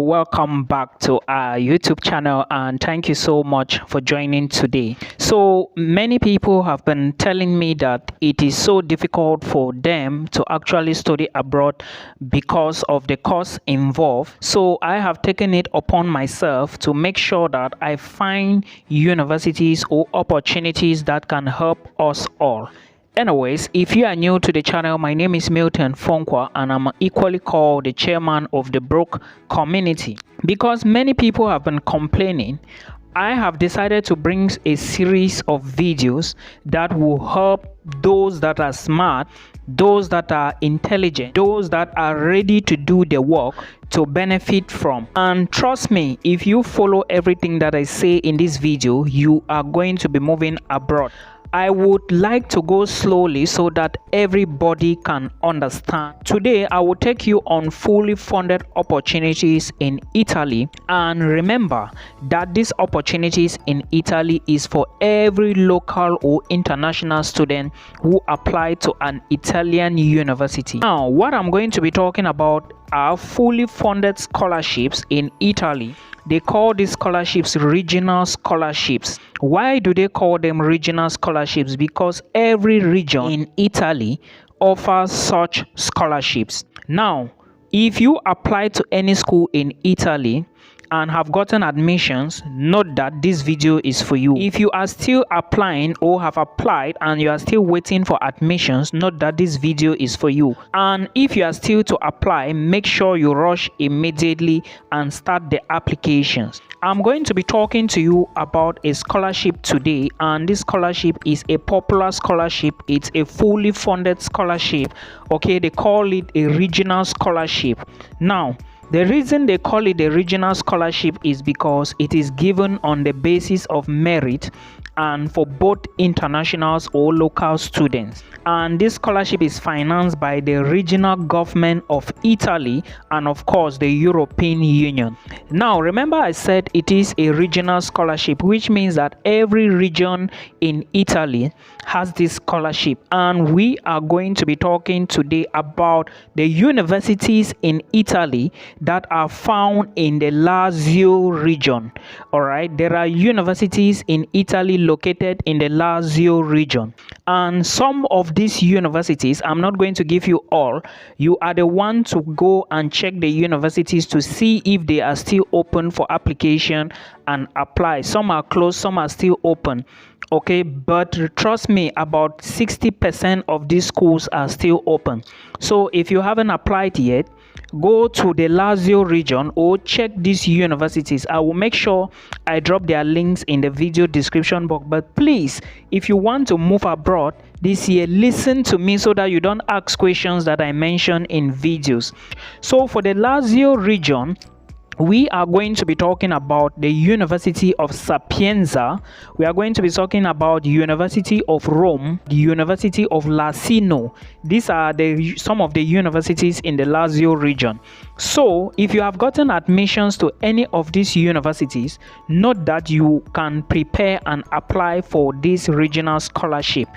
welcome back to our YouTube channel, and thank you so much for joining today. So many people have been telling me that it is so difficult for them to actually study abroad because of the cost involved. So I have taken it upon myself to make sure that I find universities or opportunities that can help us all. Anyways, if you are new to the channel, my name is Milton and I'm equally called the chairman of the broke community. Because many people have been complaining, I have decided to bring a series of videos that will help those that are smart, those that are intelligent, those that are ready to do the work to benefit from. And trust me, if you follow everything that I say in this video, you are going to be moving abroad. I would like to go slowly so that everybody can understand. Today, I will take you on fully funded opportunities in Italy. And remember that these opportunities in Italy is for every local or international student who apply to an Italian university. Now, what I'm going to be talking about are fully funded scholarships in Italy. They call these scholarships regional scholarships. Why do they call them regional scholarships? Because every region in Italy offers such scholarships. Now, if you apply to any school in Italy and have gotten admissions, note that this video is for you. If you are still applying or have applied and you are still waiting for admissions, note that this video is for you. And if you are still to apply, make sure you rush immediately and start the applications. I'm going to be talking to you about a scholarship today, and this scholarship is a popular scholarship. It's a fully funded scholarship. Okay, they call it a regional scholarship. Now, the reason they call it a regional scholarship is because it is given on the basis of merit and for both internationals or local students. And this scholarship is financed by the regional government of Italy and of course the European Union. Now remember, I said it is a regional scholarship, which means that every region in Italy has this scholarship. And we are going to be talking today about the universities in Italy that are found in the Lazio region. All right, there are universities in Italy located in the Lazio region, and some of these universities, I'm not going to give you all, you are the one to go and check the universities to see if they are still open for application and apply. Some are closed, some are still open. Okay, but trust me, about 60% of these schools are still open. So if you haven't applied yet, go to the Lazio region or check these universities. I will make sure I drop their links in the video description box. But please, if you want to move abroad this year, listen to me so that you don't ask questions that I mentioned in videos. So for the Lazio region, we are going to be talking about the University of Sapienza. We are going to be talking about the University of Rome, the University of Lassino. These are some of the universities in the Lazio region. So if you have gotten admissions to any of these universities, note that you can prepare and apply for this regional scholarship.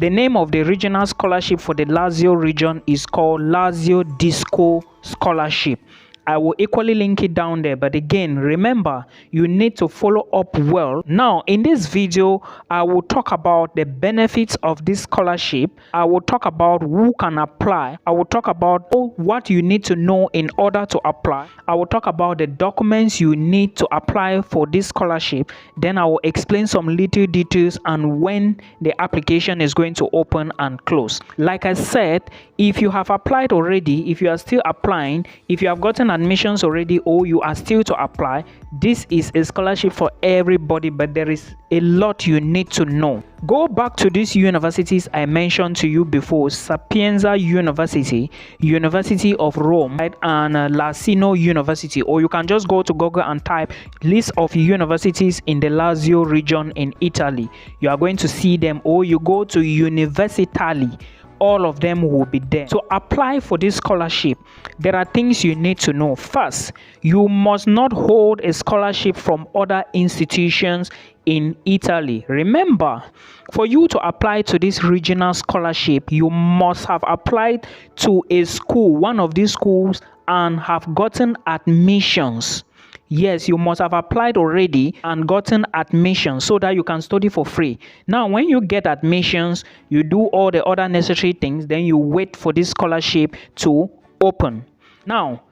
The name of the regional scholarship for the Lazio region is called Lazio Disco Scholarship. I will equally link it down there, but again, remember, you need to follow up well. Now, in this video, I will talk about the benefits of this scholarship. I will talk about who can apply. I will talk about what you need to know in order to apply. I will talk about the documents you need to apply for this scholarship. Then I will explain some little details and when the application is going to open and close. Like I said, if you have applied already, if you are still applying, if you have gotten admissions already or you are still to apply, this is a scholarship for everybody, but there is a lot you need to know. Go back to these universities I mentioned to you before: Sapienza University, University of Rome, right, and Lassino University. Or you can just go to Google and type list of universities in the Lazio region in Italy. You are going to see them. Or you go to Universitali, all of them will be there. To apply for this scholarship, there are things you need to know. First, you must not hold a scholarship from other institutions in Italy. Remember, for you to apply to this regional scholarship, you must have applied to a school, one of these schools and have gotten admissions. Yes, you must have applied already and gotten admission so that you can study for free. Now, when you get admissions, you do all the other necessary things, then you wait for this scholarship to open. Now,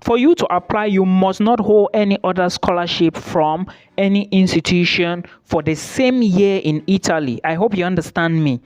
for you to apply, you must not hold any other scholarship from any institution for the same year in Italy. I hope you understand me.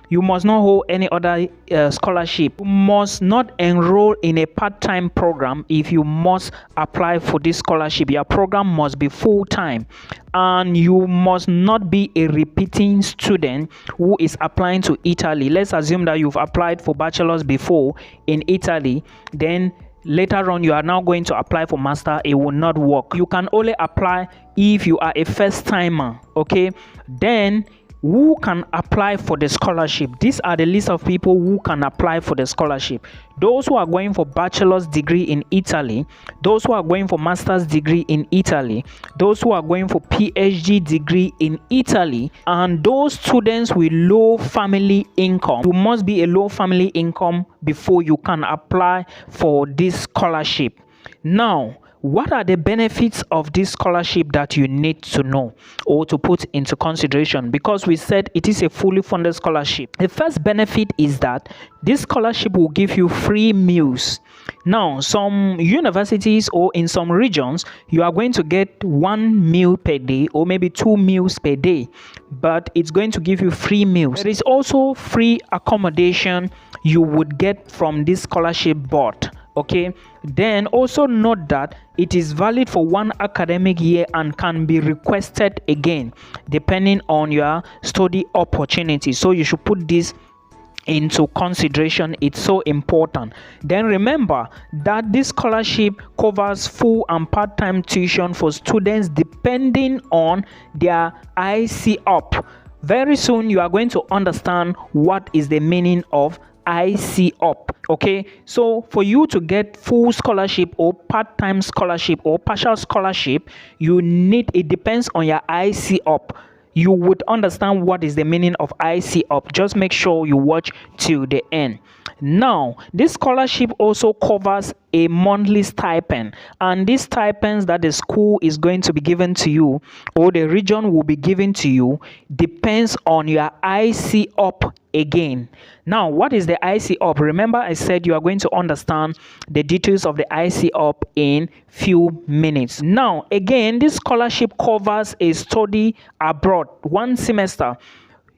You must not hold any other scholarship. You must not enroll in a part-time program if you must apply for this scholarship. Your program must be full-time, and you must not be a repeating student who is applying to Italy. Let's assume that you've applied for bachelor's before in Italy, then later on you are now going to apply for master. It will not work. You can only apply if you are a first timer. Okay, then who can apply for the scholarship? These are the list of people who can apply for the scholarship. Those who are going for bachelor's degree in Italy, those who are going for master's degree in Italy, those who are going for PhD degree in Italy, and those students with low family income. You must be a low family income before you can apply for this scholarship. Now, what are the benefits of this scholarship that you need to know or to put into consideration? Because we said it is a fully funded scholarship. The first benefit is that this scholarship will give you free meals. Now, some universities or in some regions, you are going to get 1 meal per day or maybe 2 meals per day, but it's going to give you free meals. There is also free accommodation you would get from this scholarship board. Okay, then also note that it is valid for 1 academic year and can be requested again depending on your study opportunity. So you should put this into consideration. It's so important. Then remember that this scholarship covers full and part-time tuition for students depending on their IC-UP. Very soon you are going to understand what is the meaning of IC-UP. Okay, so for you to get full scholarship or part-time scholarship or partial scholarship, it depends on your IC-UP. You would understand what is the meaning of IC-UP. Just make sure you watch till the end. Now, this scholarship also covers a monthly stipend, and these stipends that the school is going to be given to you or the region will be given to you depends on your IC-UP again. Now, what is the IC-UP? Remember, I said you are going to understand the details of the IC-UP in few minutes. Now, again, this scholarship covers a study abroad, 1 semester.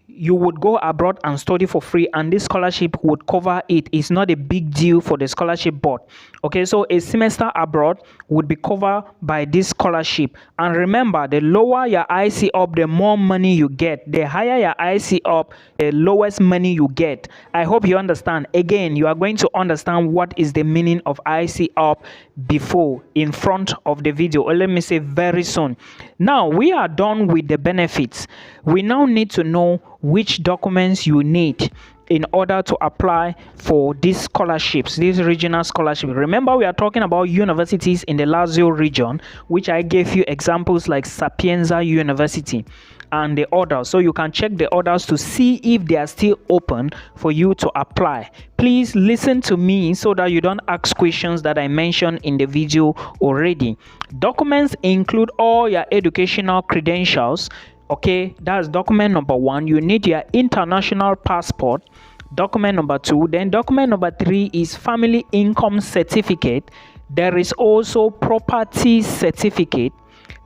You would go abroad and study for free, and this scholarship would cover it. It's not a big deal for the scholarship board. Okay, so a semester abroad would be covered by this scholarship. And remember, the lower your IC-UP, the more money you get. The higher your IC-UP, the lowest money you get. I hope you understand. Again, you are going to understand what is the meaning of IC-UP before, in front of the video, or let me say very soon. Now, we are done with the benefits. We now need to know which documents you need in order to apply for these scholarships, these regional scholarships. Remember, we are talking about universities in the Lazio region, which I gave you examples like Sapienza University and the others. So you can check the others to see if they are still open for you to apply. Please listen to me so that you don't ask questions that I mentioned in the video already. Documents include all your educational credentials. Okay, that's document number 1. You need your international passport. Document number 2. Then document number 3 is family income certificate. There is also property certificate.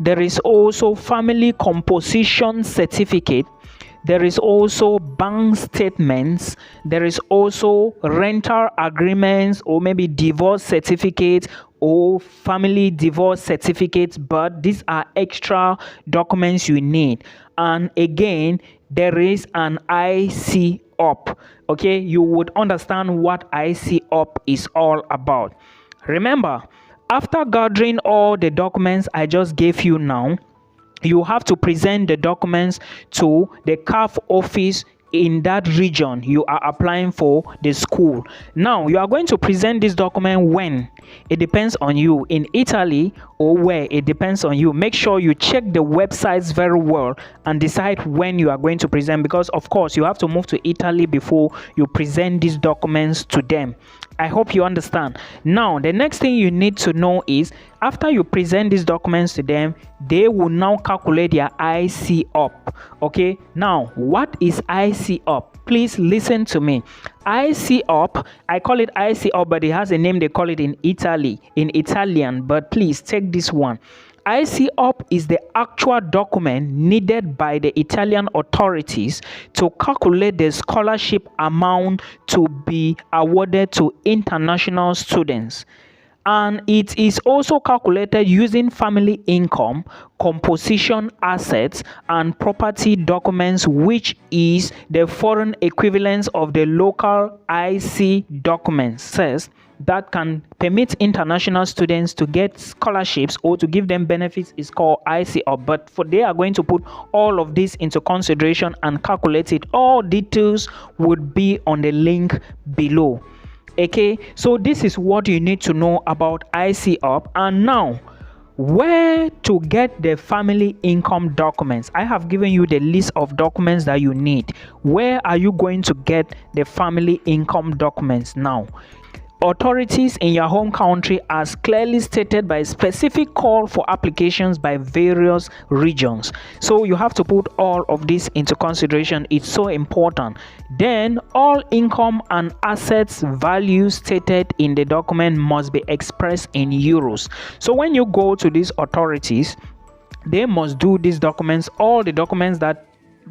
There is also family composition certificate. There is also bank statements. There is also rental agreements or maybe divorce certificates or family divorce certificates, but these are extra documents you need. And again, there is an IC-UP. Okay, you would understand what IC-UP is all about. Remember, after gathering all the documents I just gave you now, you have to present the documents to the CAF office in that region you are applying for the school. Now you are going to present this document when? It depends on you. In Italy or where? It depends on you. Make sure you check the websites very well and decide when you are going to present, because of course you have to move to Italy before you present these documents to them. I hope you understand. Now the next thing you need to know is, after you present these documents to them, they will now calculate their IC up. Okay, now what is IC up? Please listen to me. IC up, I call it IC up, but it has a name they call it in Italian, but please take this one. IC up is the actual document needed by the Italian authorities to calculate the scholarship amount to be awarded to international students. And it is also calculated using family income, composition assets, and property documents, which is the foreign equivalent of the local IC documents, says that can permit international students to get scholarships or to give them benefits is called IC up. But they are going to put all of this into consideration and calculate it. All details would be on the link below. Okay, so this is what you need to know about IC up. And now, where to get the family income documents? I have given you the list of documents that you need. Where are you going to get the family income documents now? Authorities in your home country, as clearly stated by specific call for applications by various regions. So you have to put all of this into consideration. It's so important. Then all income and assets values stated in the document must be expressed in euros. So when you go to these authorities, they must do these documents, all the documents that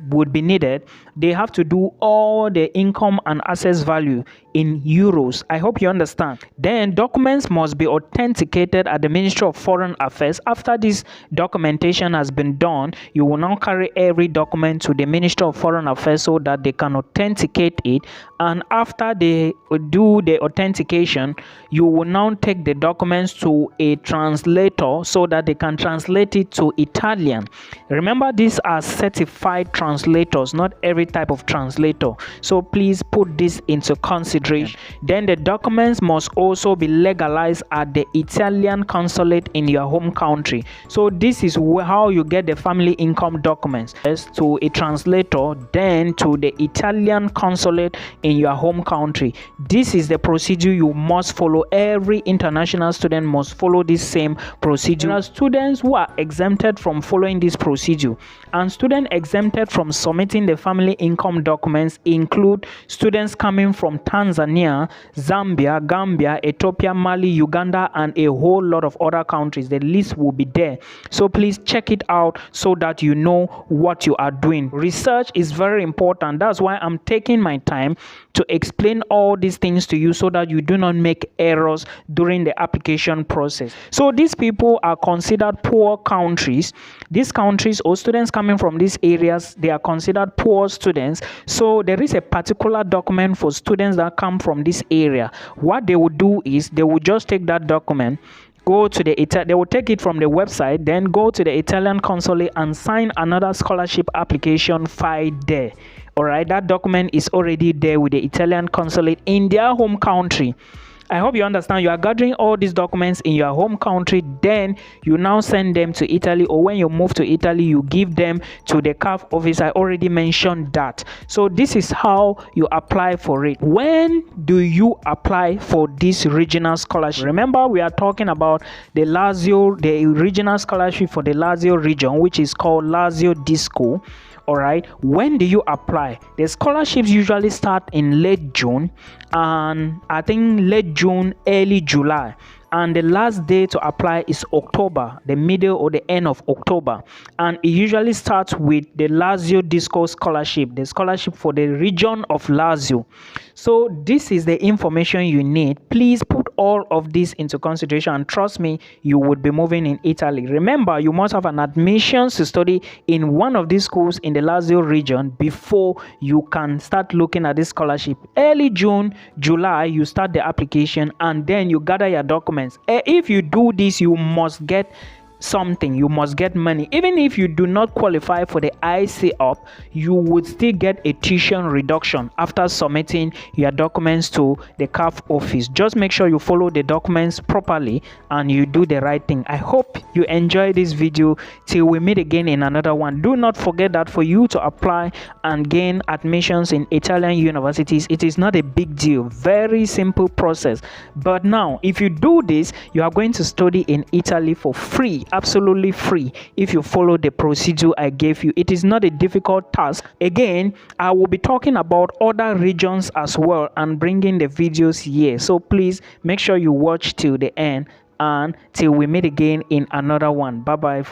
would be needed. They have to do all the income and assets value in euros. I hope you understand. Then documents must be authenticated at the Ministry of Foreign Affairs. After this documentation has been done, you will now carry every document to the Ministry of Foreign Affairs so that they can authenticate it. And after they do the authentication, you will now take the documents to a translator so that they can translate it to Italian. Remember, these are certified translators, not every type of translator. So please put this into consideration. Then the documents must also be legalized at the Italian consulate in your home country. So this is how you get the family income documents. First to a translator, then to the Italian consulate in your home country. This is the procedure you must follow. Every international student must follow this same procedure. There are students who are exempted from following this procedure, and students exempted from submitting the family income documents include students coming from Tanzania, Zambia, Gambia, Ethiopia, Mali, Uganda, and a whole lot of other countries. The list will be there. So please check it out so that you know what you are doing. Research is very important. That's why I'm taking my time to explain all these things to you so that you do not make errors during the application process. So these people are considered poor countries. These countries or students coming from these areas, they are considered poor students. So there is a particular document for students that come from this area. What they will do is they will just take that document, go to they will take it from the website, then go to the Italian consulate and sign another scholarship application file there. All right, that document is already there with the Italian consulate in their home country. I hope you understand. You are gathering all these documents in your home country, then you now send them to Italy, or when you move to Italy, you give them to the CAF office. I already mentioned that. So this is how you apply for it. When do you apply for this regional scholarship? Remember, we are talking about the regional scholarship for the Lazio region, which is called Lazio Disco. All right, when do you apply? The scholarships usually start in late June, and I think late June, early July. And the last day to apply is October, the middle or the end of October. And it usually starts with the Lazio Disco scholarship, the scholarship for the region of Lazio. So this is the information you need. Please put all of this into consideration, and trust me, you would be moving in Italy. Remember, you must have an admission to study in one of these schools in the Lazio region before you can start looking at this scholarship. Early June, July, you start the application, and then you gather your documents. If you do this, you must get something, you must get money. Even if you do not qualify for the IC up, you would still get a tuition reduction after submitting your documents to the CAF office. Just make sure you follow the documents properly and you do the right thing. I hope you enjoy this video. Till we meet again in another one, do not forget that for you to apply and gain admissions in Italian universities, it is not a big deal. Very simple process. But now, if you do this, you are going to study in Italy for free, absolutely free, if you follow the procedure I gave you. It is not a difficult task. Again, I will be talking about other regions as well and bringing the videos here, so please make sure you watch till the end and till we meet again in another one. Bye bye.